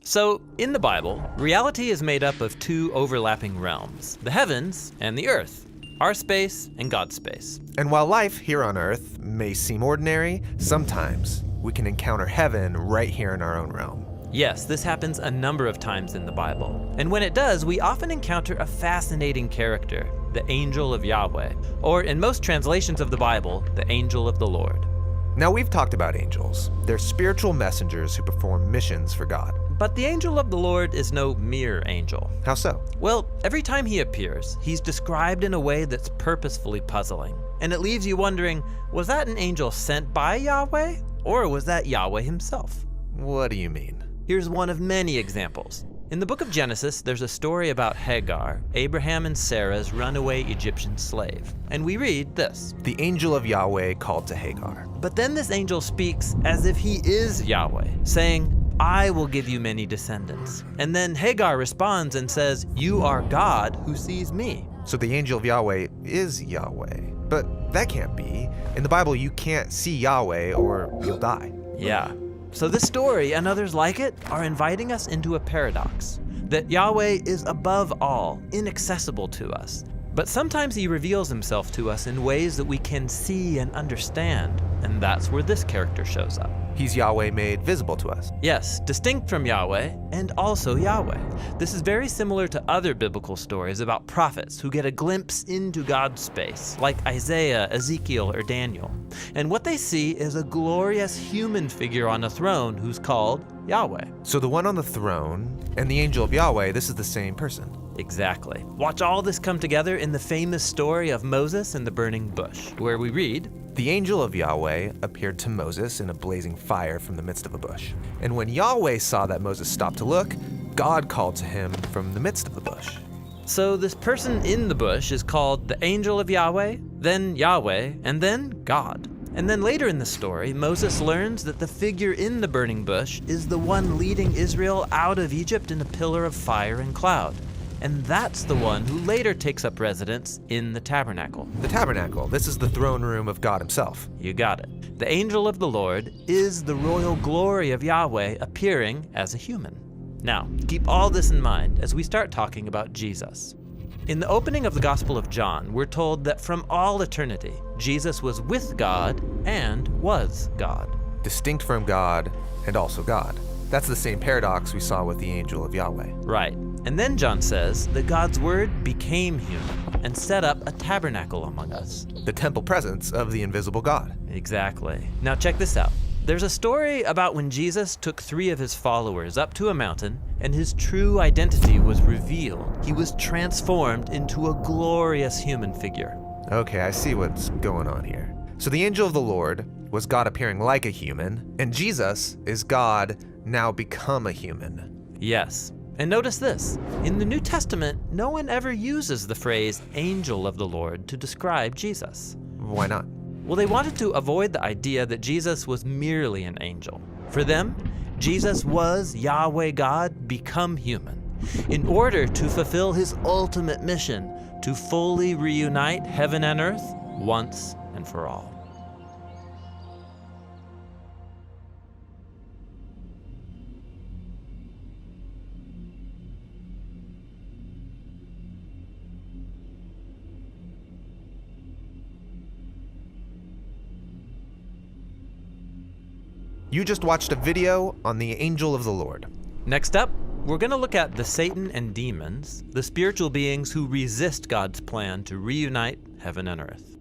So, in the Bible, reality is made up of two overlapping realms, the heavens and the earth, our space and God's space. And while life here on Earth may seem ordinary, sometimes we can encounter heaven right here in our own realm. Yes, this happens a number of times in the Bible. And when it does, we often encounter a fascinating character, the angel of Yahweh, or in most translations of the Bible, the angel of the Lord. Now we've talked about angels. They're spiritual messengers who perform missions for God. But the angel of the Lord is no mere angel. How so? Well, every time he appears, he's described in a way that's purposefully puzzling. And it leaves you wondering, was that an angel sent by Yahweh? Or was that Yahweh himself? What do you mean? Here's one of many examples. In the book of Genesis, there's a story about Hagar, Abraham and Sarah's runaway Egyptian slave. And we read this. The angel of Yahweh called to Hagar. But then this angel speaks as if he is Yahweh, saying, I will give you many descendants. And then Hagar responds and says, you are God who sees me. So the angel of Yahweh is Yahweh. But that can't be. In the Bible, you can't see Yahweh or you'll die. Yeah. So this story and others like it are inviting us into a paradox, that Yahweh is above all, inaccessible to us. But sometimes he reveals himself to us in ways that we can see and understand, and that's where this character shows up. He's Yahweh made visible to us. Yes, distinct from Yahweh, and also Yahweh. This is very similar to other biblical stories about prophets who get a glimpse into God's space, like Isaiah, Ezekiel, or Daniel. And what they see is a glorious human figure on a throne who's called Yahweh. So the one on the throne and the angel of Yahweh, this is the same person. Exactly. Watch all this come together in the famous story of Moses and the burning bush, where we read, The angel of Yahweh appeared to Moses in a blazing fire from the midst of a bush. And when Yahweh saw that Moses stopped to look, God called to him from the midst of the bush. So this person in the bush is called the angel of Yahweh, then Yahweh, and then God. And then later in the story, Moses learns that the figure in the burning bush is the one leading Israel out of Egypt in a pillar of fire and cloud. And that's the one who later takes up residence in the tabernacle. The tabernacle, this is the throne room of God himself. You got it. The angel of the Lord is the royal glory of Yahweh appearing as a human. Now, keep all this in mind as we start talking about Jesus. In the opening of the Gospel of John, we're told that from all eternity, Jesus was with God and was God. Distinct from God and also God. That's the same paradox we saw with the angel of Yahweh. Right. And then John says that God's word became human and set up a tabernacle among us. The temple presence of the invisible God. Exactly. Now check this out. There's a story about when Jesus took 3 of his followers up to a mountain and his true identity was revealed. He was transformed into a glorious human figure. Okay, I see what's going on here. So the angel of the Lord was God appearing like a human, and Jesus is God now become a human. Yes. And notice this. In the New Testament, no one ever uses the phrase angel of the Lord to describe Jesus. Why not? Well, they wanted to avoid the idea that Jesus was merely an angel. For them, Jesus was Yahweh God become human, in order to fulfill his ultimate mission to fully reunite heaven and earth once and for all. You just watched a video on the angel of the Lord. Next up, we're going to look at the Satan and demons, the spiritual beings who resist God's plan to reunite heaven and earth.